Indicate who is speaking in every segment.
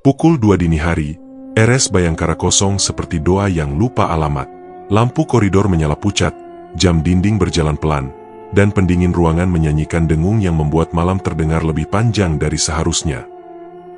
Speaker 1: Pukul 2 dini hari, RS Bayangkara kosong seperti doa yang lupa alamat. Lampu koridor menyala pucat, jam dinding berjalan pelan, dan pendingin ruangan menyanyikan dengung yang membuat malam terdengar lebih panjang dari seharusnya.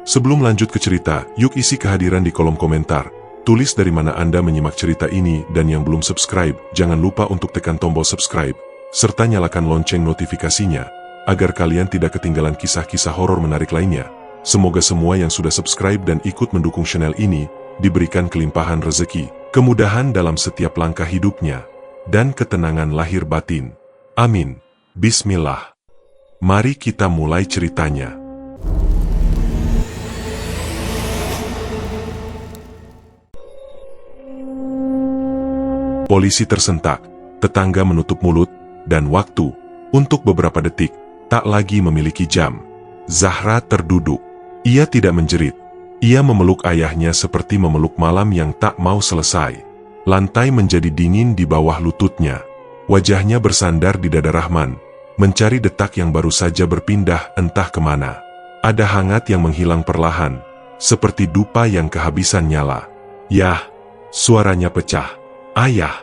Speaker 1: Sebelum lanjut ke cerita, yuk isi kehadiran di kolom komentar. Tulis dari mana Anda menyimak cerita ini, dan yang belum subscribe, jangan lupa untuk tekan tombol subscribe, serta nyalakan lonceng notifikasinya, agar kalian tidak ketinggalan kisah-kisah horor menarik lainnya. Semoga semua yang sudah subscribe dan ikut mendukung channel ini, diberikan kelimpahan rezeki, kemudahan dalam setiap langkah hidupnya, dan ketenangan lahir batin. Amin. Bismillah. Mari kita mulai ceritanya. Polisi tersentak, tetangga menutup mulut, dan waktu, untuk beberapa detik, tak lagi memiliki jam. Zahra terduduk. Ia tidak menjerit. Ia memeluk ayahnya seperti memeluk malam yang tak mau selesai. Lantai menjadi dingin di bawah lututnya. Wajahnya bersandar di dada Rahman, mencari detak yang baru saja berpindah entah kemana. Ada hangat yang menghilang perlahan, seperti dupa yang kehabisan nyala. Yah, suaranya pecah. Ayah.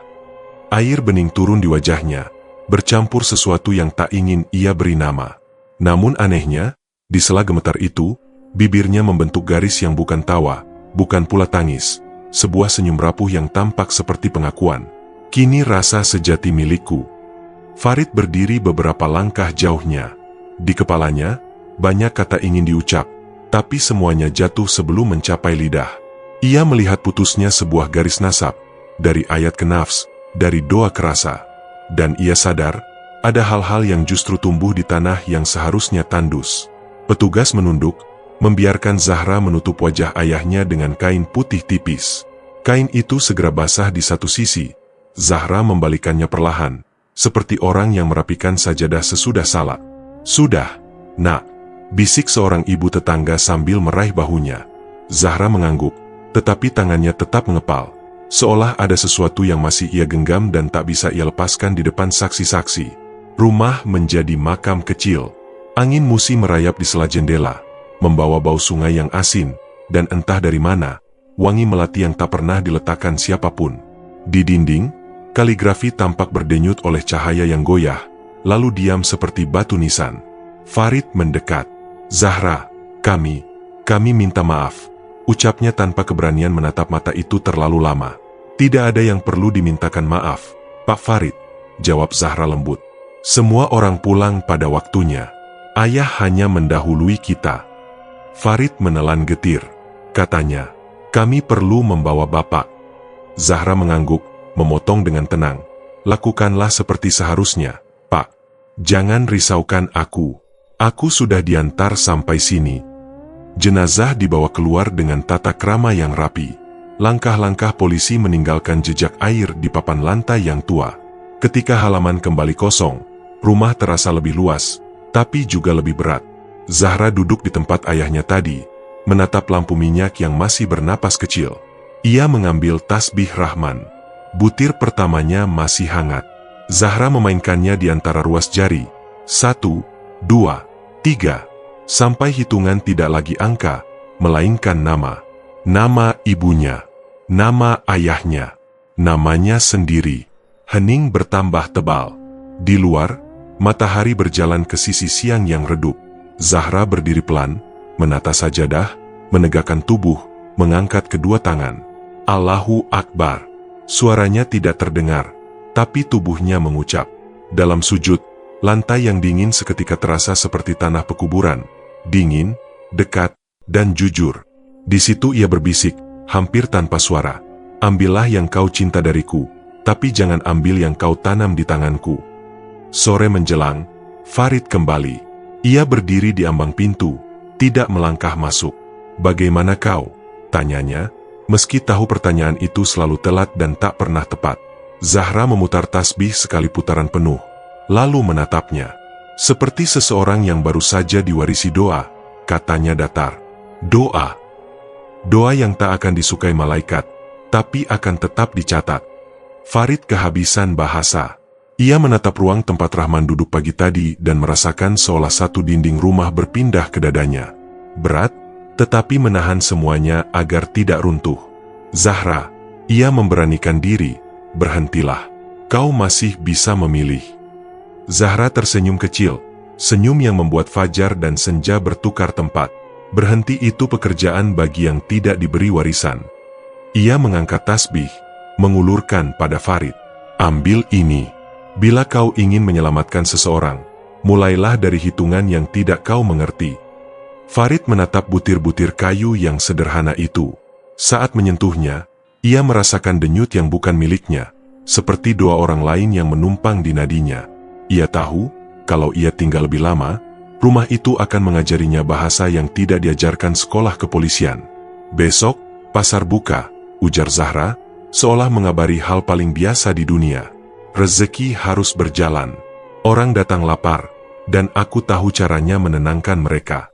Speaker 1: Air bening turun di wajahnya, bercampur sesuatu yang tak ingin ia beri nama. Namun anehnya, di sela gemetar itu, bibirnya membentuk garis yang bukan tawa, bukan pula tangis. Sebuah senyum rapuh yang tampak seperti pengakuan. Kini rasa sejati milikku. Farid berdiri beberapa langkah jauhnya. Di kepalanya, banyak kata ingin diucap, tapi semuanya jatuh sebelum mencapai lidah. Ia melihat putusnya sebuah garis nasab, dari ayat ke nafs, dari doa kerasa. Dan ia sadar, ada hal-hal yang justru tumbuh di tanah yang seharusnya tandus. Petugas menunduk, membiarkan Zahra menutup wajah ayahnya dengan kain putih tipis. Kain itu segera basah di satu sisi. Zahra membalikannya perlahan, seperti orang yang merapikan sajadah sesudah salat. "Sudah, nak," bisik seorang ibu tetangga sambil meraih bahunya. Zahra mengangguk, tetapi tangannya tetap mengepal, seolah ada sesuatu yang masih ia genggam dan tak bisa ia lepaskan di depan saksi-saksi. Rumah menjadi makam kecil. Angin musim merayap di sela jendela, membawa bau sungai yang asin, dan entah dari mana, wangi melati yang tak pernah diletakkan siapapun. Di dinding, kaligrafi tampak berdenyut oleh cahaya yang goyah, lalu diam seperti batu nisan. Farid mendekat. "Zahra, kami minta maaf," ucapnya tanpa keberanian menatap mata itu terlalu lama. "Tidak ada yang perlu dimintakan maaf, Pak Farid," jawab Zahra lembut. "Semua orang pulang pada waktunya. Ayah hanya mendahului kita." Farid menelan getir. Katanya, "Kami perlu membawa Bapak." Zahra mengangguk, memotong dengan tenang. "Lakukanlah seperti seharusnya, Pak. Jangan risaukan aku. Aku sudah diantar sampai sini." Jenazah dibawa keluar dengan tata krama yang rapi. Langkah-langkah polisi meninggalkan jejak air di papan lantai yang tua. Ketika halaman kembali kosong, rumah terasa lebih luas, tapi juga lebih berat. Zahra duduk di tempat ayahnya tadi, menatap lampu minyak yang masih bernapas kecil. Ia mengambil tasbih Rahman. Butir pertamanya masih hangat. Zahra memainkannya di antara ruas jari. 1, 2, 3. Sampai hitungan tidak lagi angka, melainkan nama. Nama ibunya. Nama ayahnya. Namanya sendiri. Hening bertambah tebal. Di luar, matahari berjalan ke sisi siang yang redup. Zahra berdiri pelan, menata sajadah, menegakkan tubuh, mengangkat kedua tangan. "Allahu Akbar." Suaranya tidak terdengar, tapi tubuhnya mengucap. Dalam sujud, lantai yang dingin seketika terasa seperti tanah pekuburan. Dingin, dekat, dan jujur. Di situ ia berbisik, hampir tanpa suara. "Ambillah yang kau cinta dariku, tapi jangan ambil yang kau tanam di tanganku." Sore menjelang, Farid kembali. Ia berdiri di ambang pintu, tidak melangkah masuk. "Bagaimana kau?" tanyanya. Meski tahu pertanyaan itu selalu telat dan tak pernah tepat. Zahra memutar tasbih sekali putaran penuh, lalu menatapnya. Seperti seseorang yang baru saja diwarisi doa, katanya datar. "Doa. Doa yang tak akan disukai malaikat, tapi akan tetap dicatat." Farid kehabisan bahasa. Ia menatap ruang tempat Rahman duduk pagi tadi dan merasakan seolah satu dinding rumah berpindah ke dadanya. Berat, tetapi menahan semuanya agar tidak runtuh. Zahra, ia memberanikan diri, berhentilah. Kau masih bisa memilih. Zahra tersenyum kecil, senyum yang membuat fajar dan senja bertukar tempat. Berhenti itu pekerjaan bagi yang tidak diberi warisan. Ia mengangkat tasbih, mengulurkan pada Farid. Ambil ini. Bila kau ingin menyelamatkan seseorang, mulailah dari hitungan yang tidak kau mengerti. Farid menatap butir-butir kayu yang sederhana itu. Saat menyentuhnya, ia merasakan denyut yang bukan miliknya, seperti dua orang lain yang menumpang di nadinya. Ia tahu, kalau ia tinggal lebih lama, rumah itu akan mengajarinya bahasa yang tidak diajarkan sekolah kepolisian. Besok, pasar buka, ujar Zahra, seolah mengabari hal paling biasa di dunia. Rezeki harus berjalan. Orang datang lapar, dan aku tahu caranya menenangkan mereka.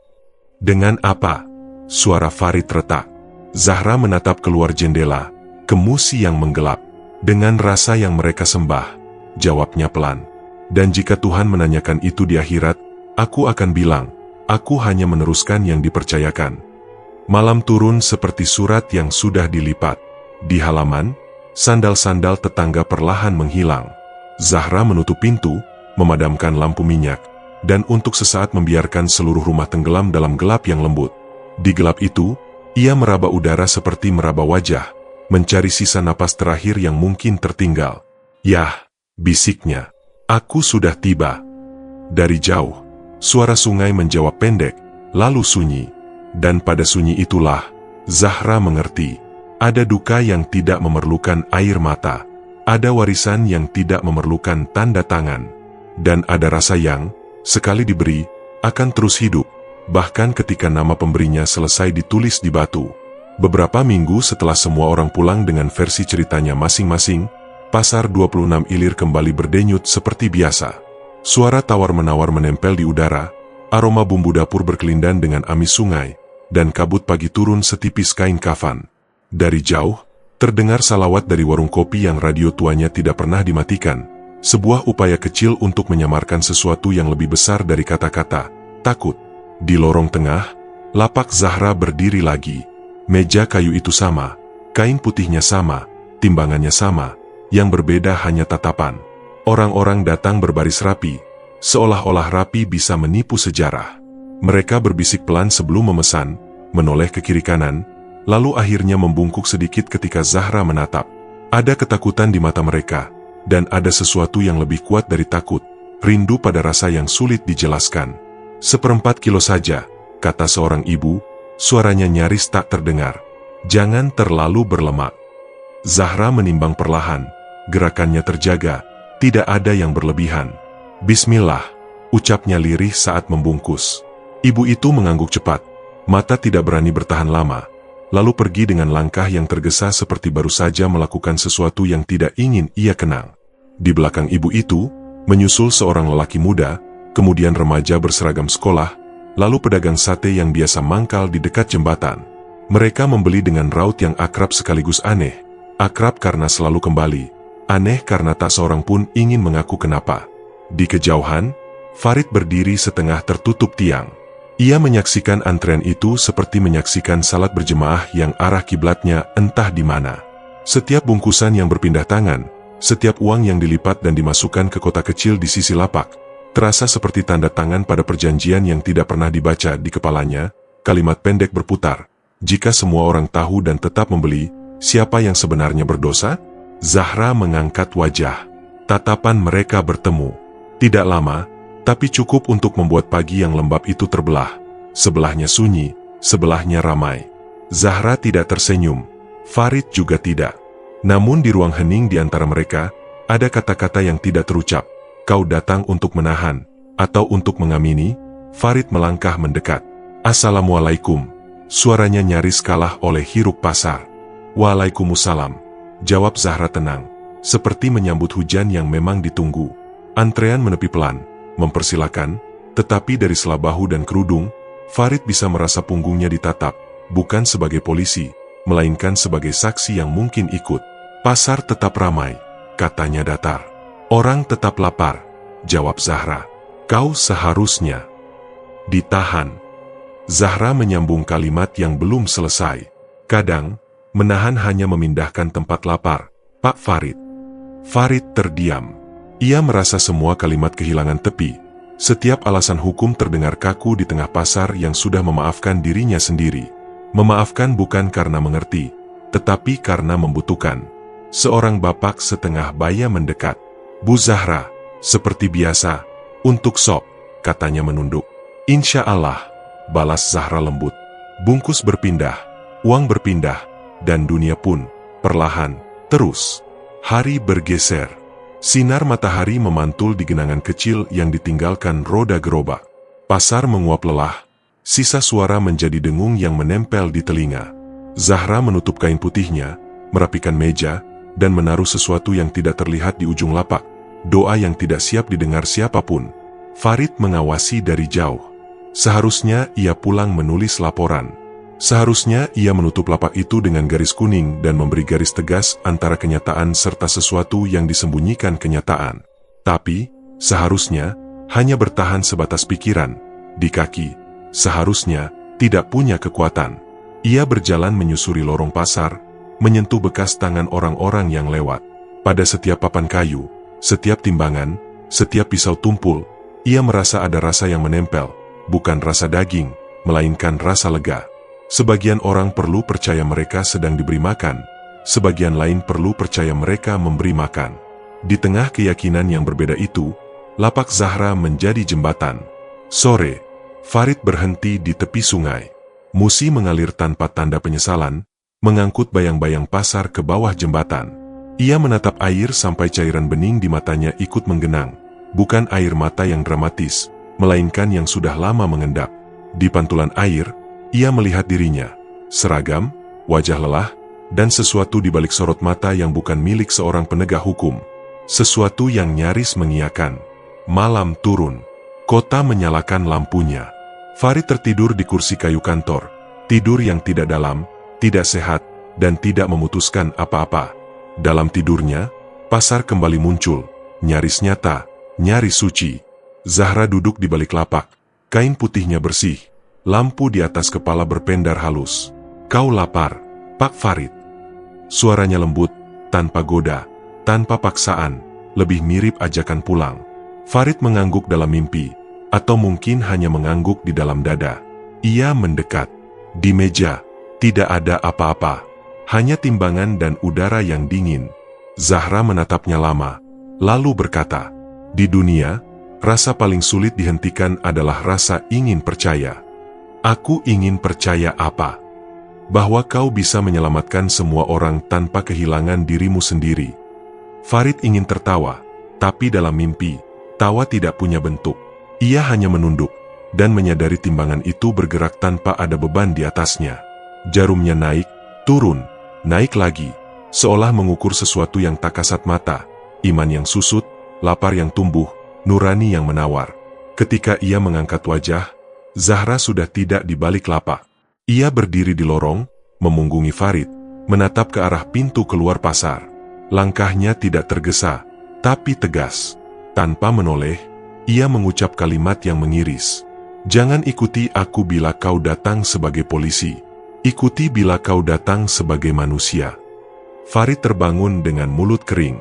Speaker 1: Dengan apa? Suara Farid retak. Zahra menatap keluar jendela, ke musi yang menggelap. Dengan rasa yang mereka sembah, jawabnya pelan. Dan jika Tuhan menanyakan itu di akhirat, aku akan bilang, aku hanya meneruskan yang dipercayakan. Malam turun seperti surat yang sudah dilipat. Di halaman, sandal-sandal tetangga perlahan menghilang. Zahra menutup pintu, memadamkan lampu minyak, dan untuk sesaat membiarkan seluruh rumah tenggelam dalam gelap yang lembut. Di gelap itu, ia meraba udara seperti meraba wajah, mencari sisa napas terakhir yang mungkin tertinggal. Yah, bisiknya, aku sudah tiba. Dari jauh, suara sungai menjawab pendek, lalu sunyi. Dan pada sunyi itulah, Zahra mengerti. Ada duka yang tidak memerlukan air mata. Ada warisan yang tidak memerlukan tanda tangan. Dan ada rasa yang, sekali diberi, akan terus hidup, bahkan ketika nama pemberinya selesai ditulis di batu. Beberapa minggu setelah semua orang pulang dengan versi ceritanya masing-masing, pasar 26 Ilir kembali berdenyut seperti biasa. Suara tawar-menawar menempel di udara, aroma bumbu dapur berkelindan dengan amis sungai, dan kabut pagi turun setipis kain kafan. Dari jauh, terdengar salawat dari warung kopi yang radio tuanya tidak pernah dimatikan, sebuah upaya kecil untuk menyamarkan sesuatu yang lebih besar dari kata-kata, takut. Di lorong tengah, lapak Zahra berdiri lagi. Meja kayu itu sama, kain putihnya sama, timbangannya sama, yang berbeda hanya tatapan. Orang-orang datang berbaris rapi, seolah-olah rapi bisa menipu sejarah. Mereka berbisik pelan sebelum memesan, menoleh ke kiri kanan, lalu akhirnya membungkuk sedikit ketika Zahra menatap. Ada ketakutan di mata mereka, dan ada sesuatu yang lebih kuat dari takut, rindu pada rasa yang sulit dijelaskan. 1/4 kilo saja, kata seorang ibu, suaranya nyaris tak terdengar. Jangan terlalu berlemak. Zahra menimbang perlahan, gerakannya terjaga, tidak ada yang berlebihan. Bismillah, ucapnya lirih saat membungkus. Ibu itu mengangguk cepat, mata tidak berani bertahan lama, lalu pergi dengan langkah yang tergesa seperti baru saja melakukan sesuatu yang tidak ingin ia kenang. Di belakang ibu itu, menyusul seorang lelaki muda, kemudian remaja berseragam sekolah, lalu pedagang sate yang biasa mangkal di dekat jembatan. Mereka membeli dengan raut yang akrab sekaligus aneh. Akrab karena selalu kembali, aneh karena tak seorang pun ingin mengaku kenapa. Di kejauhan, Farid berdiri setengah tertutup tiang. Ia menyaksikan antrean itu seperti menyaksikan salat berjemaah yang arah kiblatnya entah di mana. Setiap bungkusan yang berpindah tangan, setiap uang yang dilipat dan dimasukkan ke kotak kecil di sisi lapak, terasa seperti tanda tangan pada perjanjian yang tidak pernah dibaca di kepalanya. Kalimat pendek berputar, jika semua orang tahu dan tetap membeli, siapa yang sebenarnya berdosa? Zahra mengangkat wajah. Tatapan mereka bertemu. Tidak lama, tapi cukup untuk membuat pagi yang lembab itu terbelah. Sebelahnya sunyi, sebelahnya ramai. Zahra tidak tersenyum, Farid juga tidak. Namun di ruang hening di antara mereka, ada kata-kata yang tidak terucap. Kau datang untuk menahan, atau untuk mengamini? Farid melangkah mendekat. Assalamualaikum. Suaranya nyaris kalah oleh hiruk pasar. Waalaikumsalam, jawab Zahra tenang, seperti menyambut hujan yang memang ditunggu. Antrean menepi pelan, mempersilakan, tetapi dari sela bahu dan kerudung, Farid bisa merasa punggungnya ditatap, bukan sebagai polisi, melainkan sebagai saksi yang mungkin ikut. Pasar tetap ramai, katanya datar. Orang tetap lapar, jawab Zahra. Kau seharusnya ditahan. Zahra menyambung kalimat yang belum selesai. Kadang, menahan hanya memindahkan tempat lapar, Pak Farid. Farid terdiam. Ia merasa semua kalimat kehilangan tepi. Setiap alasan hukum terdengar kaku di tengah pasar yang sudah memaafkan dirinya sendiri. Memaafkan bukan karena mengerti, tetapi karena membutuhkan. Seorang bapak setengah baya mendekat. Bu Zahra, seperti biasa, untuk sop, katanya menunduk. Insya Allah, balas Zahra lembut. Bungkus berpindah, uang berpindah, dan dunia pun, perlahan, terus. Hari bergeser. Sinar matahari memantul di genangan kecil yang ditinggalkan roda gerobak. Pasar menguap lelah. Sisa suara menjadi dengung yang menempel di telinga. Zahra menutup kain putihnya, merapikan meja, dan menaruh sesuatu yang tidak terlihat di ujung lapak. Doa yang tidak siap didengar siapapun. Farid mengawasi dari jauh. Seharusnya ia pulang menulis laporan. Seharusnya ia menutup lapak itu dengan garis kuning dan memberi garis tegas antara kenyataan serta sesuatu yang disembunyikan kenyataan. Tapi, seharusnya, hanya bertahan sebatas pikiran. Di kaki, seharusnya, tidak punya kekuatan. Ia berjalan menyusuri lorong pasar, menyentuh bekas tangan orang-orang yang lewat. Pada setiap papan kayu, setiap timbangan, setiap pisau tumpul, ia merasa ada rasa yang menempel, bukan rasa daging, melainkan rasa lega. Sebagian orang perlu percaya mereka sedang diberi makan, sebagian lain perlu percaya mereka memberi makan. Di tengah keyakinan yang berbeda itu, lapak Zahra menjadi jembatan. Sore, Farid berhenti di tepi sungai. Musi mengalir tanpa tanda penyesalan, mengangkut bayang-bayang pasar ke bawah jembatan. Ia menatap air sampai cairan bening di matanya ikut menggenang. Bukan air mata yang dramatis, melainkan yang sudah lama mengendap. Di pantulan air, ia melihat dirinya, seragam, wajah lelah, dan sesuatu di balik sorot mata yang bukan milik seorang penegak hukum. Sesuatu yang nyaris mengiyakan. Malam turun. Kota menyalakan lampunya. Farid tertidur di kursi kayu kantor. Tidur yang tidak dalam, tidak sehat, dan tidak memutuskan apa-apa. Dalam tidurnya, pasar kembali muncul, nyaris nyata, nyaris suci. Zahra duduk di balik lapak. Kain putihnya bersih. Lampu di atas kepala berpendar halus. Kau lapar, Pak Farid. Suaranya lembut, tanpa goda, tanpa paksaan, lebih mirip ajakan pulang. Farid mengangguk dalam mimpi, atau mungkin hanya mengangguk di dalam dada. Ia mendekat. Di meja, tidak ada apa-apa. Hanya timbangan dan udara yang dingin. Zahra menatapnya lama, lalu berkata, di dunia, rasa paling sulit dihentikan adalah rasa ingin percaya. Aku ingin percaya apa? Bahwa kau bisa menyelamatkan semua orang tanpa kehilangan dirimu sendiri. Farid ingin tertawa, tapi dalam mimpi, tawa tidak punya bentuk. Ia hanya menunduk, dan menyadari timbangan itu bergerak tanpa ada beban di atasnya. Jarumnya naik, turun, naik lagi, seolah mengukur sesuatu yang tak kasat mata, iman yang susut, lapar yang tumbuh, nurani yang menawar. Ketika ia mengangkat wajah, Zahra sudah tidak di balik lapak. Ia berdiri di lorong, memunggungi Farid, menatap ke arah pintu keluar pasar. Langkahnya tidak tergesa, tapi tegas. Tanpa menoleh, ia mengucap kalimat yang mengiris. Jangan ikuti aku bila kau datang sebagai polisi. Ikuti bila kau datang sebagai manusia. Farid terbangun dengan mulut kering.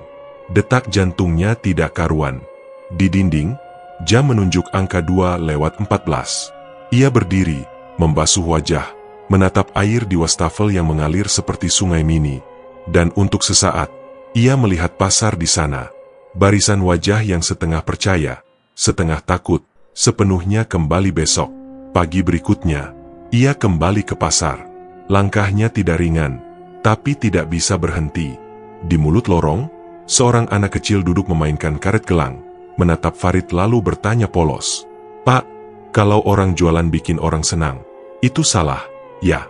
Speaker 1: Detak jantungnya tidak karuan. Di dinding, jam menunjuk angka 2:14. Ia berdiri, membasuh wajah, menatap air di wastafel yang mengalir seperti sungai mini. Dan untuk sesaat, ia melihat pasar di sana. Barisan wajah yang setengah percaya, setengah takut, sepenuhnya kembali besok. Pagi berikutnya, ia kembali ke pasar. Langkahnya tidak ringan, tapi tidak bisa berhenti. Di mulut lorong, seorang anak kecil duduk memainkan karet gelang, menatap Farid lalu bertanya polos, "Pak, kalau orang jualan bikin orang senang, itu salah, ya?"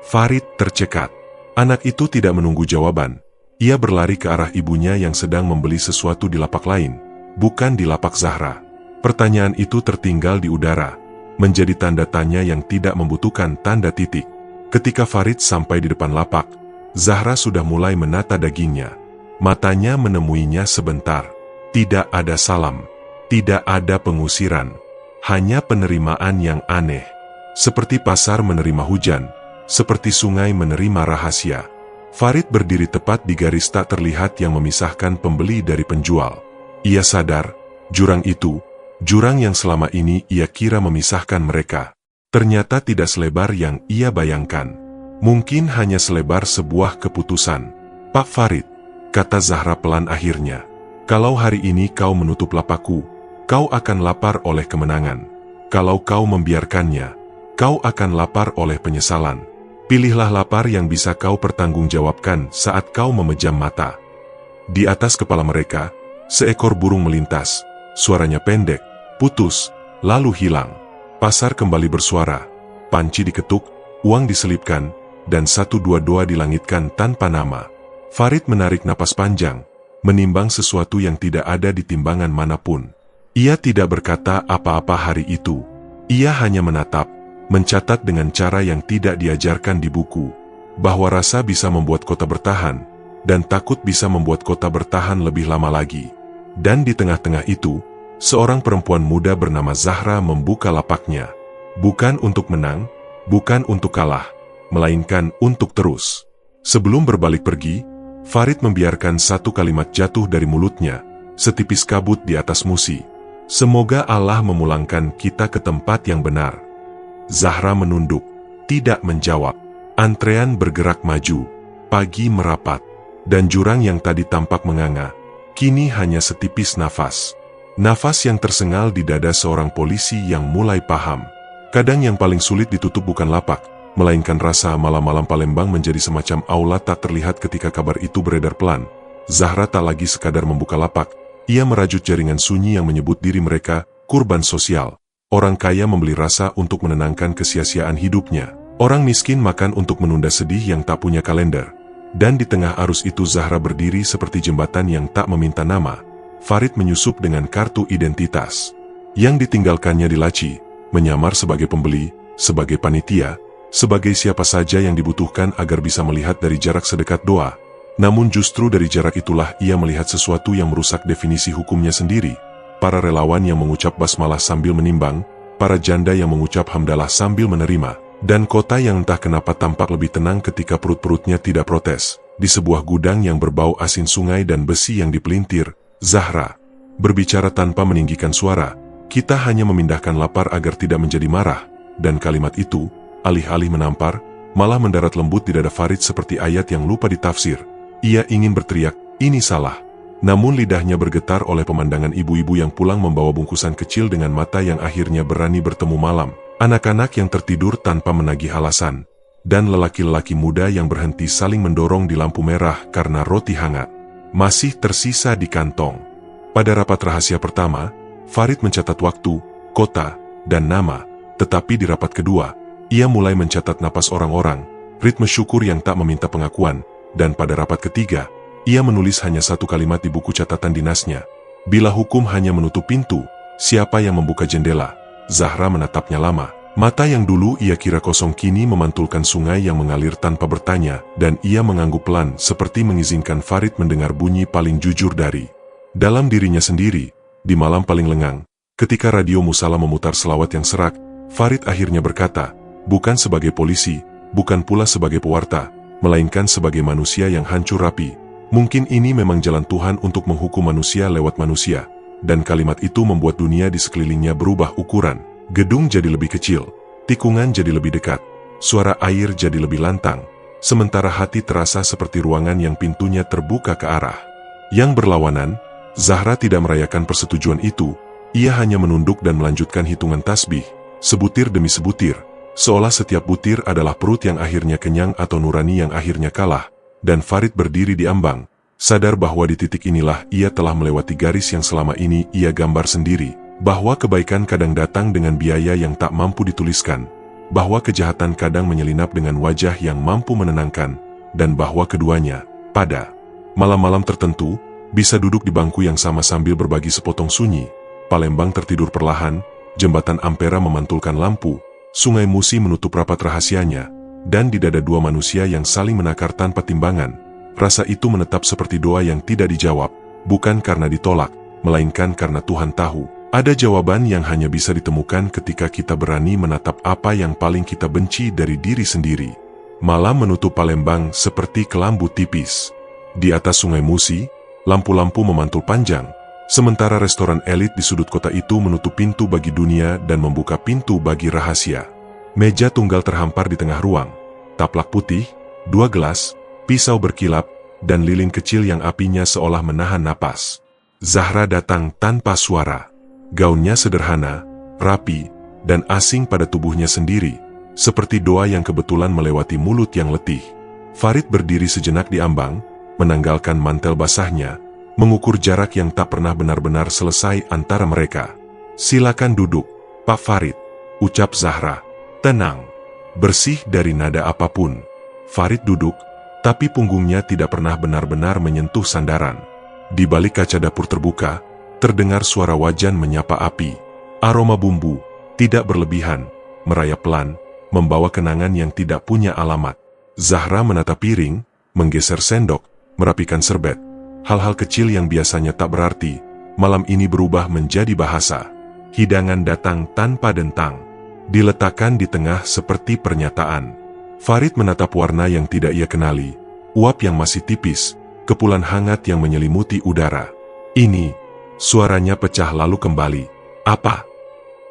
Speaker 1: Farid tercekat. Anak itu tidak menunggu jawaban. Ia berlari ke arah ibunya yang sedang membeli sesuatu di lapak lain, bukan di lapak Zahra. Pertanyaan itu tertinggal di udara, menjadi tanda tanya yang tidak membutuhkan tanda titik. Ketika Farid sampai di depan lapak, Zahra sudah mulai menata dagingnya. Matanya menemuinya sebentar. Tidak ada salam, tidak ada pengusiran. Hanya penerimaan yang aneh. Seperti pasar menerima hujan, seperti sungai menerima rahasia. Farid berdiri tepat di garis tak terlihat yang memisahkan pembeli dari penjual. Ia sadar, jurang itu, jurang yang selama ini ia kira memisahkan mereka, ternyata tidak selebar yang ia bayangkan. Mungkin hanya selebar sebuah keputusan. Pak Farid, kata Zahra pelan akhirnya, kalau hari ini kau menutup lapakku, kau akan lapar oleh kemenangan. Kalau kau membiarkannya, kau akan lapar oleh penyesalan. Pilihlah lapar yang bisa kau pertanggungjawabkan saat kau memejam mata. Di atas kepala mereka, seekor burung melintas, suaranya pendek, putus, lalu hilang. Pasar kembali bersuara, panci diketuk, uang diselipkan, dan 122 dilangitkan tanpa nama. Farid menarik napas panjang, menimbang sesuatu yang tidak ada di timbangan manapun. Ia tidak berkata apa-apa hari itu. Ia hanya menatap, mencatat dengan cara yang tidak diajarkan di buku, bahwa rasa bisa membuat kota bertahan, dan takut bisa membuat kota bertahan lebih lama lagi. Dan di tengah-tengah itu, seorang perempuan muda bernama Zahra membuka lapaknya. Bukan untuk menang, bukan untuk kalah, melainkan untuk terus. Sebelum berbalik pergi, Farid membiarkan satu kalimat jatuh dari mulutnya, setipis kabut di atas musi. Semoga Allah memulangkan kita ke tempat yang benar. Zahra menunduk, tidak menjawab. Antrean bergerak maju, pagi merapat, dan jurang yang tadi tampak menganga, kini hanya setipis nafas. Nafas yang tersengal di dada seorang polisi yang mulai paham. Kadang yang paling sulit ditutup bukan lapak, melainkan rasa. Malam-malam Palembang menjadi semacam aula tak terlihat ketika kabar itu beredar pelan. Zahra tak lagi sekadar membuka lapak, ia merajut jaringan sunyi yang menyebut diri mereka kurban sosial. Orang kaya membeli rasa untuk menenangkan kesia-siaan hidupnya. Orang miskin makan untuk menunda sedih yang tak punya kalender. Dan di tengah arus itu Zahra berdiri seperti jembatan yang tak meminta nama. Farid menyusup dengan kartu identitas yang ditinggalkannya di laci, menyamar sebagai pembeli, sebagai panitia, sebagai siapa saja yang dibutuhkan agar bisa melihat dari jarak sedekat doa. Namun justru dari jarak itulah ia melihat sesuatu yang merusak definisi hukumnya sendiri. Para relawan yang mengucap basmalah sambil menimbang, para janda yang mengucap hamdalah sambil menerima, dan kota yang entah kenapa tampak lebih tenang ketika perut-perutnya tidak protes. Di sebuah gudang yang berbau asin sungai dan besi yang dipelintir, Zahra berbicara tanpa meninggikan suara, kita hanya memindahkan lapar agar tidak menjadi marah. Dan kalimat itu, alih-alih menampar, malah mendarat lembut di dada Farid seperti ayat yang lupa ditafsir. Ia ingin berteriak, ini salah. Namun lidahnya bergetar oleh pemandangan ibu-ibu yang pulang membawa bungkusan kecil dengan mata yang akhirnya berani bertemu malam. Anak-anak yang tertidur tanpa menagih alasan. Dan lelaki-lelaki muda yang berhenti saling mendorong di lampu merah karena roti hangat masih tersisa di kantong. Pada rapat rahasia pertama, Farid mencatat waktu, kota, dan nama. Tetapi di rapat kedua, ia mulai mencatat napas orang-orang, ritme syukur yang tak meminta pengakuan. Dan pada rapat ketiga, ia menulis hanya satu kalimat di buku catatan dinasnya. Bila hukum hanya menutup pintu, siapa yang membuka jendela? Zahra menatapnya lama. Mata yang dulu ia kira kosong kini memantulkan sungai yang mengalir tanpa bertanya, dan ia mengangguk pelan seperti mengizinkan Farid mendengar bunyi paling jujur dari dalam dirinya sendiri. Di malam paling lengang, ketika radio Musala memutar selawat yang serak, Farid akhirnya berkata, bukan sebagai polisi, bukan pula sebagai pewarta, melainkan sebagai manusia yang hancur rapi. Mungkin ini memang jalan Tuhan untuk menghukum manusia lewat manusia. Dan kalimat itu membuat dunia di sekelilingnya berubah ukuran. Gedung jadi lebih kecil, tikungan jadi lebih dekat, suara air jadi lebih lantang, sementara hati terasa seperti ruangan yang pintunya terbuka ke arah yang berlawanan. Zahra tidak merayakan persetujuan itu, ia hanya menunduk dan melanjutkan hitungan tasbih, sebutir demi sebutir, seolah setiap butir adalah perut yang akhirnya kenyang atau nurani yang akhirnya kalah. Dan Farid berdiri di ambang, sadar bahwa di titik inilah ia telah melewati garis yang selama ini ia gambar sendiri, bahwa kebaikan kadang datang dengan biaya yang tak mampu dituliskan, bahwa kejahatan kadang menyelinap dengan wajah yang mampu menenangkan, dan bahwa keduanya, pada malam-malam tertentu, bisa duduk di bangku yang sama sambil berbagi sepotong sunyi. Palembang tertidur perlahan, jembatan Ampera memantulkan lampu, sungai Musi menutup rapat rahasianya, dan di dada dua manusia yang saling menakar tanpa timbangan, rasa itu menetap seperti doa yang tidak dijawab, bukan karena ditolak, melainkan karena Tuhan tahu. Ada jawaban yang hanya bisa ditemukan ketika kita berani menatap apa yang paling kita benci dari diri sendiri. Malam menutup Palembang seperti kelambu tipis. Di atas Sungai Musi, lampu-lampu memantul panjang, sementara restoran elit di sudut kota itu menutup pintu bagi dunia dan membuka pintu bagi rahasia. Meja tunggal terhampar di tengah ruang, taplak putih, 2 gelas, pisau berkilap, dan lilin kecil yang apinya seolah menahan napas. Zahra datang tanpa suara. Gaunnya sederhana, rapi, dan asing pada tubuhnya sendiri, seperti doa yang kebetulan melewati mulut yang letih. Farid berdiri sejenak di ambang, menanggalkan mantel basahnya, mengukur jarak yang tak pernah benar-benar selesai antara mereka. "Silakan duduk, Pak Farid," ucap Zahra. "Tenang, bersih dari nada apapun." Farid duduk, tapi punggungnya tidak pernah benar-benar menyentuh sandaran. Di balik kaca dapur terbuka, terdengar suara wajan menyapa api. Aroma bumbu, tidak berlebihan, merayap pelan, membawa kenangan yang tidak punya alamat. Zahra menatap piring, menggeser sendok, merapikan serbet. Hal-hal kecil yang biasanya tak berarti, malam ini berubah menjadi bahasa. Hidangan datang tanpa dentang, diletakkan di tengah seperti pernyataan. Farid menatap warna yang tidak ia kenali, uap yang masih tipis, kepulan hangat yang menyelimuti udara. "Ini," suaranya pecah lalu kembali. "Apa?"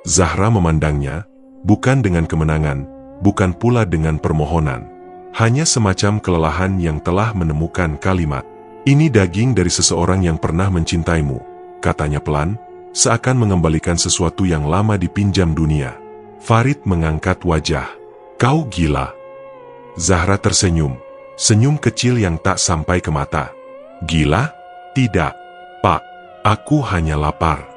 Speaker 1: Zahra memandangnya, bukan dengan kemenangan, bukan pula dengan permohonan. Hanya semacam kelelahan yang telah menemukan kalimat. "Ini daging dari seseorang yang pernah mencintaimu," katanya pelan, seakan mengembalikan sesuatu yang lama dipinjam dunia. Farid mengangkat wajah. "Kau gila." Zahra tersenyum, senyum kecil yang tak sampai ke mata. "Gila? Tidak, Pak. Aku hanya lapar."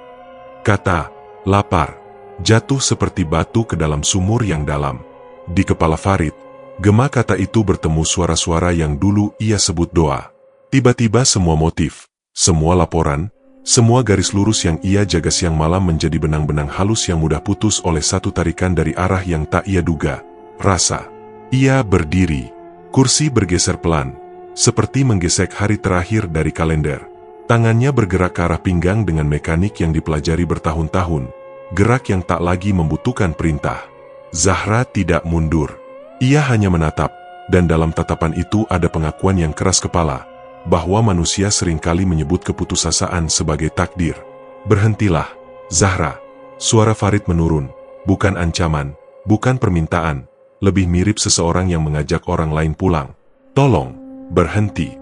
Speaker 1: Kata lapar jatuh seperti batu ke dalam sumur yang dalam. Di kepala Farid, gema kata itu bertemu suara-suara yang dulu ia sebut doa. Tiba-tiba semua motif, semua laporan, semua garis lurus yang ia jaga siang malam menjadi benang-benang halus yang mudah putus oleh satu tarikan dari arah yang tak ia duga. Rasa. Ia berdiri. Kursi bergeser pelan, seperti menggesek hari terakhir dari kalender. Tangannya bergerak ke arah pinggang dengan mekanik yang dipelajari bertahun-tahun, gerak yang tak lagi membutuhkan perintah. Zahra tidak mundur. Ia hanya menatap, dan dalam tatapan itu ada pengakuan yang keras kepala, bahwa manusia seringkali menyebut keputusasaan sebagai takdir. "Berhentilah, Zahra." Suara Farid menurun, bukan ancaman, bukan permintaan, lebih mirip seseorang yang mengajak orang lain pulang. "Tolong, berhenti."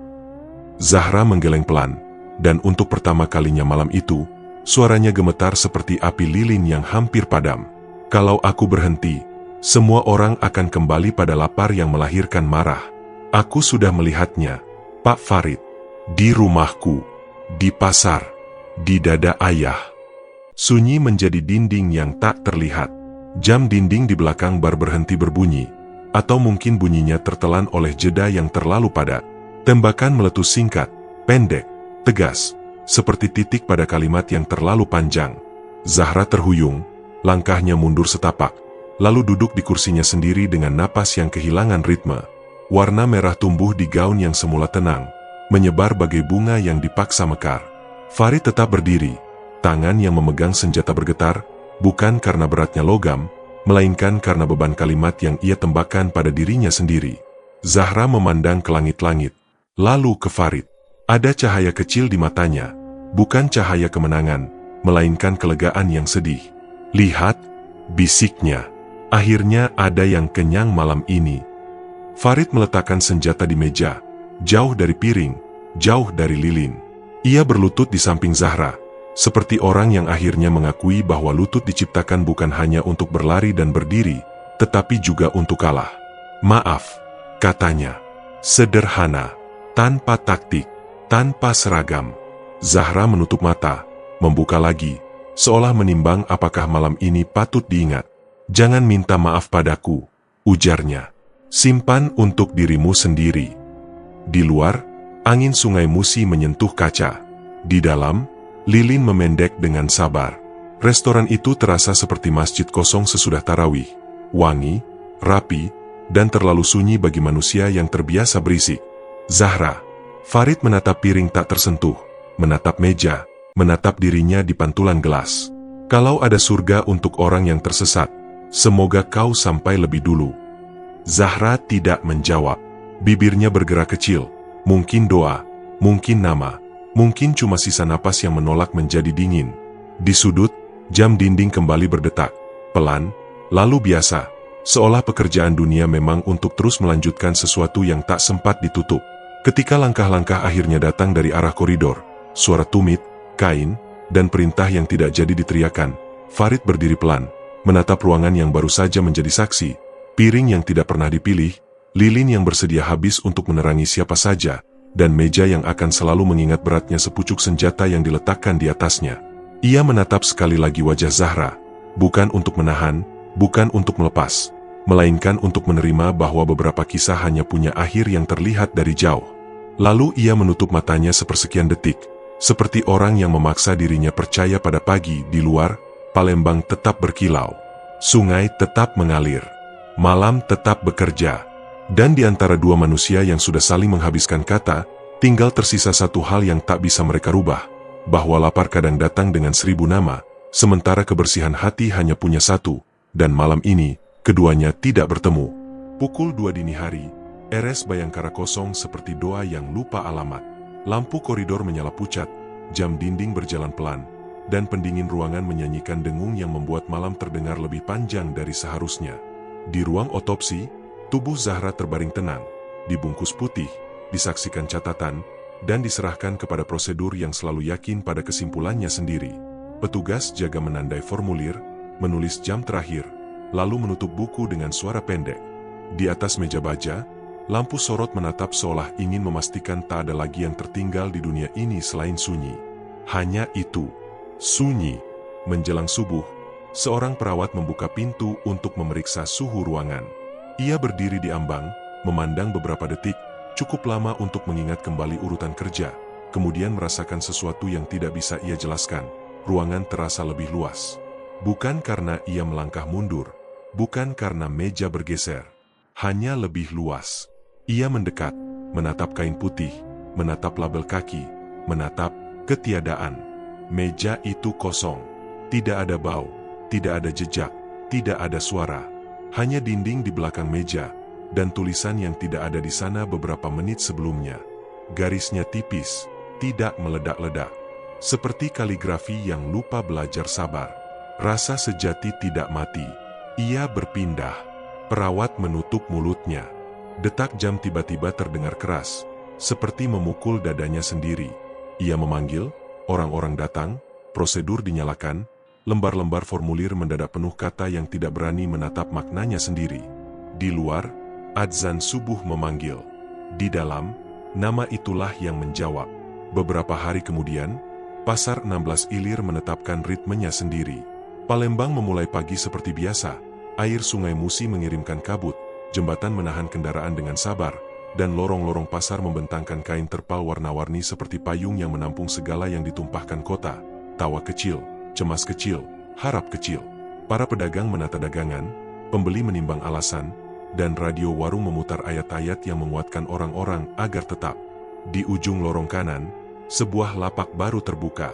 Speaker 1: Zahra menggeleng pelan, dan untuk pertama kalinya malam itu, suaranya gemetar seperti api lilin yang hampir padam. "Kalau aku berhenti, semua orang akan kembali pada lapar yang melahirkan marah. Aku sudah melihatnya, Pak Farid, di rumahku, di pasar, di dada ayah." Sunyi menjadi dinding yang tak terlihat. Jam dinding di belakang bar berhenti berbunyi, atau mungkin bunyinya tertelan oleh jeda yang terlalu padat. Tembakan meletus singkat, pendek, tegas, seperti titik pada kalimat yang terlalu panjang. Zahra terhuyung, langkahnya mundur setapak, lalu duduk di kursinya sendiri dengan napas yang kehilangan ritme. Warna merah tumbuh di gaun yang semula tenang, menyebar bagai bunga yang dipaksa mekar. Farid tetap berdiri, tangan yang memegang senjata bergetar, bukan karena beratnya logam, melainkan karena beban kalimat yang ia tembakkan pada dirinya sendiri. Zahra memandang ke langit-langit, lalu ke Farid. Ada cahaya kecil di matanya, bukan cahaya kemenangan, melainkan kelegaan yang sedih. "Lihat," bisiknya. "Akhirnya ada yang kenyang malam ini." Farid meletakkan senjata di meja, jauh dari piring, jauh dari lilin. Ia berlutut di samping Zahra, seperti orang yang akhirnya mengakui bahwa lutut diciptakan bukan hanya untuk berlari dan berdiri, tetapi juga untuk kalah. "Maaf," katanya. Sederhana, tanpa taktik, tanpa seragam. Zahra menutup mata, membuka lagi, seolah menimbang apakah malam ini patut diingat. "Jangan minta maaf padaku," ujarnya. "Simpan untuk dirimu sendiri." Di luar, angin Sungai Musi menyentuh kaca. Di dalam, lilin memendek dengan sabar. Restoran itu terasa seperti masjid kosong sesudah tarawih. Wangi, rapi, dan terlalu sunyi bagi manusia yang terbiasa berisik. "Zahra." Farid menatap piring tak tersentuh, menatap meja, menatap dirinya di pantulan gelas. Kalau ada surga untuk orang yang tersesat, semoga kau sampai lebih dulu. Zahra tidak menjawab. Bibirnya bergerak kecil, mungkin doa, mungkin nama, mungkin cuma sisa napas yang menolak menjadi dingin. Di sudut, jam dinding kembali berdetak, pelan, lalu biasa, seolah pekerjaan dunia memang untuk terus melanjutkan sesuatu yang tak sempat ditutup. Ketika langkah-langkah akhirnya datang dari arah koridor, suara tumit, kain, dan perintah yang tidak jadi diteriakan, Farid berdiri pelan, menatap ruangan yang baru saja menjadi saksi, piring yang tidak pernah dipilih, lilin yang bersedia habis untuk menerangi siapa saja, dan meja yang akan selalu mengingat beratnya sepucuk senjata yang diletakkan di atasnya. Ia menatap sekali lagi wajah Zahra, bukan untuk menahan, bukan untuk melepas, melainkan untuk menerima bahwa beberapa kisah hanya punya akhir yang terlihat dari jauh. Lalu ia menutup matanya sepersekian detik, seperti orang yang memaksa dirinya percaya pada pagi di luar, Palembang tetap berkilau, sungai tetap mengalir, malam tetap bekerja. Dan di antara dua manusia yang sudah saling menghabiskan kata, tinggal tersisa satu hal yang tak bisa mereka rubah, bahwa lapar kadang datang dengan 1000 nama, sementara kebersihan hati hanya punya satu, dan malam ini, keduanya tidak bertemu. Pukul 2 dini hari, RS Bayangkara kosong seperti doa yang lupa alamat. Lampu koridor menyala pucat, jam dinding berjalan pelan, dan pendingin ruangan menyanyikan dengung yang membuat malam terdengar lebih panjang dari seharusnya. Di ruang otopsi, tubuh Zahra terbaring tenang, dibungkus putih, disaksikan catatan, dan diserahkan kepada prosedur yang selalu yakin pada kesimpulannya sendiri. Petugas jaga menandai formulir, menulis jam terakhir, lalu menutup buku dengan suara pendek. Di atas meja baja, lampu sorot menatap seolah ingin memastikan tak ada lagi yang tertinggal di dunia ini selain sunyi. Hanya itu, sunyi. Menjelang subuh, seorang perawat membuka pintu untuk memeriksa suhu ruangan. Ia berdiri di ambang, memandang beberapa detik, cukup lama untuk mengingat kembali urutan kerja, kemudian merasakan sesuatu yang tidak bisa ia jelaskan. Ruangan terasa lebih luas. Bukan karena ia melangkah mundur, bukan karena meja bergeser, hanya lebih luas. Ia mendekat, menatap kain putih, menatap label kaki, menatap ketiadaan. Meja itu kosong. Tidak ada bau, tidak ada jejak, tidak ada suara. Hanya dinding di belakang meja, dan tulisan yang tidak ada di sana beberapa menit sebelumnya. Garisnya tipis, tidak meledak-ledak. Seperti kaligrafi yang lupa belajar sabar. Rasa sejati tidak mati. Ia berpindah. Perawat menutup mulutnya. Detak jam tiba-tiba terdengar keras, seperti memukul dadanya sendiri. Ia memanggil, orang-orang datang, prosedur dinyalakan, lembar-lembar formulir mendadak penuh kata yang tidak berani menatap maknanya sendiri. Di luar, adzan subuh memanggil. Di dalam, nama itulah yang menjawab. Beberapa hari kemudian, Pasar 16 Ilir menetapkan ritmenya sendiri. Palembang memulai pagi seperti biasa, air sungai Musi mengirimkan kabut, jembatan menahan kendaraan dengan sabar, dan lorong-lorong pasar membentangkan kain terpal warna-warni seperti payung yang menampung segala yang ditumpahkan kota. Tawa kecil, cemas kecil, harap kecil. Para pedagang menata dagangan, pembeli menimbang alasan, dan radio warung memutar ayat-ayat yang menguatkan orang-orang agar tetap. Di ujung lorong kanan, sebuah lapak baru terbuka.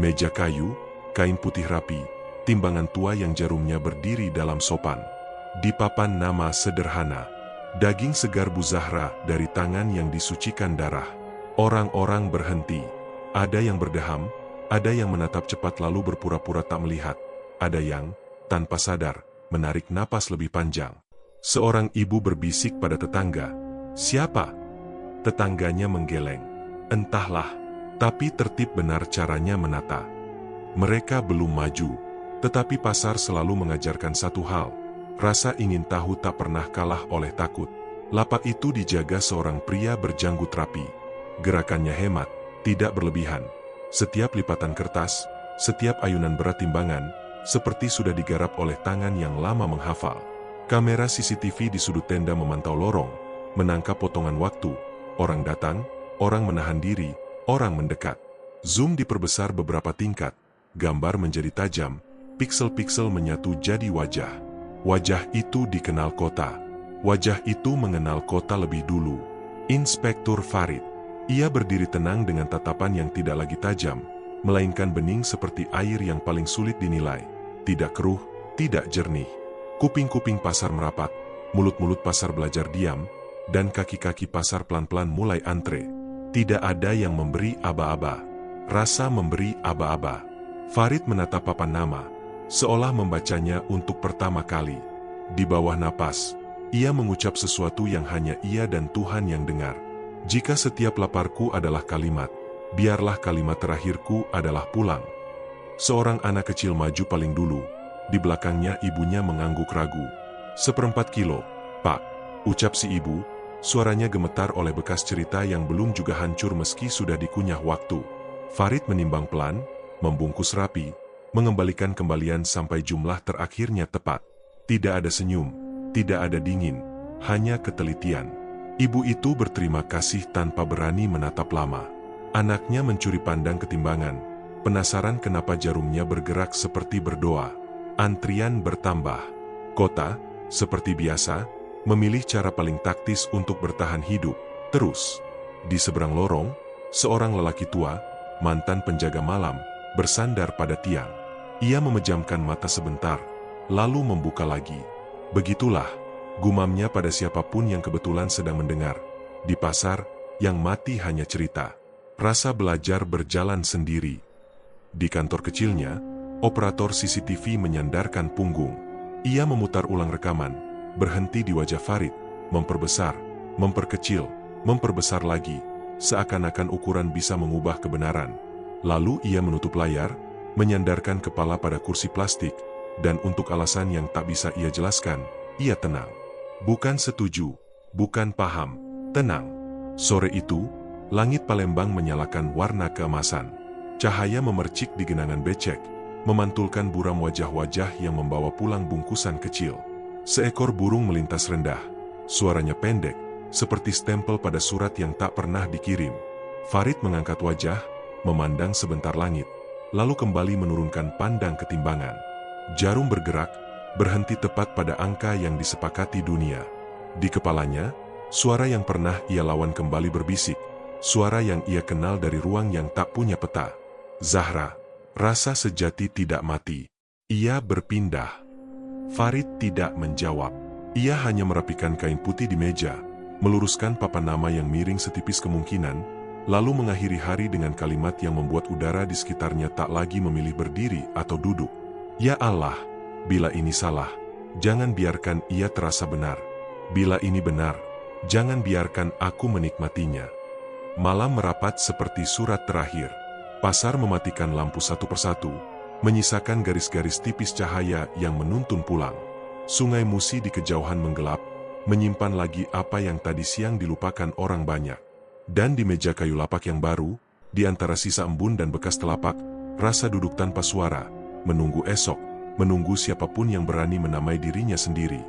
Speaker 1: Meja kayu, kain putih rapi, timbangan tua yang jarumnya berdiri dalam sopan. Di papan nama sederhana, daging segar Bu Zahra dari tangan yang disucikan darah. Orang-orang berhenti. Ada yang berdeham, ada yang menatap cepat lalu berpura-pura tak melihat. Ada yang, tanpa sadar, menarik napas lebih panjang. Seorang ibu berbisik pada tetangga. Siapa? Tetangganya menggeleng. Entahlah, tapi tertib benar caranya menata. Mereka belum maju, tetapi pasar selalu mengajarkan satu hal. Rasa ingin tahu tak pernah kalah oleh takut. Lapak itu dijaga seorang pria berjanggut rapi. Gerakannya hemat, tidak berlebihan. Setiap lipatan kertas, setiap ayunan berat timbangan, seperti sudah digarap oleh tangan yang lama menghafal. Kamera CCTV di sudut tenda memantau lorong, menangkap potongan waktu. Orang datang, orang menahan diri, orang mendekat. Zoom diperbesar beberapa tingkat, gambar menjadi tajam, piksel-piksel menyatu jadi wajah. Wajah itu dikenal kota. Wajah itu mengenal kota lebih dulu. Inspektur Farid. Ia berdiri tenang dengan tatapan yang tidak lagi tajam, melainkan bening seperti air yang paling sulit dinilai. Tidak keruh, tidak jernih. Kuping-kuping pasar merapat, mulut-mulut pasar belajar diam, dan kaki-kaki pasar pelan-pelan mulai antre. Tidak ada yang memberi aba-aba. Rasa memberi aba-aba. Farid menatap papan nama, seolah membacanya untuk pertama kali. Di bawah napas, ia mengucap sesuatu yang hanya ia dan Tuhan yang dengar. Jika setiap laparku adalah kalimat, biarlah kalimat terakhirku adalah pulang. Seorang anak kecil maju paling dulu, di belakangnya ibunya mengangguk ragu. 1/4 kilo, Pak, ucap si ibu, suaranya gemetar oleh bekas cerita yang belum juga hancur meski sudah dikunyah waktu. Farid menimbang pelan, membungkus rapi, mengembalikan kembalian sampai jumlah terakhirnya tepat. Tidak ada senyum, tidak ada dingin, hanya ketelitian. Ibu itu berterima kasih tanpa berani menatap lama. Anaknya mencuri pandang ketimbangan, penasaran kenapa jarumnya bergerak seperti berdoa. Antrian bertambah. Kota, seperti biasa, memilih cara paling taktis untuk bertahan hidup. Terus, di seberang lorong, seorang lelaki tua, mantan penjaga malam, bersandar pada tiang. Ia memejamkan mata sebentar, lalu membuka lagi. Begitulah, gumamnya pada siapapun yang kebetulan sedang mendengar. Di pasar, yang mati hanya cerita. Rasa belajar berjalan sendiri. Di kantor kecilnya, operator CCTV menyandarkan punggung. Ia memutar ulang rekaman, berhenti di wajah Farid, memperbesar, memperkecil, memperbesar lagi, seakan-akan ukuran bisa mengubah kebenaran. Lalu ia menutup layar, menyandarkan kepala pada kursi plastik, dan untuk alasan yang tak bisa ia jelaskan, ia tenang. Bukan setuju, bukan paham, tenang. Sore itu, langit Palembang menyalakan warna keemasan. Cahaya memercik di genangan becek, memantulkan buram wajah-wajah yang membawa pulang bungkusan kecil. Seekor burung melintas rendah, suaranya pendek, seperti stempel pada surat yang tak pernah dikirim. Farid mengangkat wajah, memandang sebentar langit, lalu kembali menurunkan pandang ketimbangan. Jarum bergerak, berhenti tepat pada angka yang disepakati dunia. Di kepalanya, suara yang pernah ia lawan kembali berbisik, suara yang ia kenal dari ruang yang tak punya peta. Zahra, rasa sejati tidak mati. Ia berpindah. Farid tidak menjawab. Ia hanya merapikan kain putih di meja, meluruskan papan nama yang miring setipis kemungkinan, lalu mengakhiri hari dengan kalimat yang membuat udara di sekitarnya tak lagi memilih berdiri atau duduk. Ya Allah, bila ini salah, jangan biarkan ia terasa benar. Bila ini benar, jangan biarkan aku menikmatinya. Malam merapat seperti surat terakhir. Pasar mematikan lampu satu persatu, menyisakan garis-garis tipis cahaya yang menuntun pulang. Sungai Musi di kejauhan menggelap, menyimpan lagi apa yang tadi siang dilupakan orang banyak. Dan di meja kayu lapak yang baru, di antara sisa embun dan bekas telapak, rasa duduk tanpa suara, menunggu esok, menunggu siapapun yang berani menamai dirinya sendiri.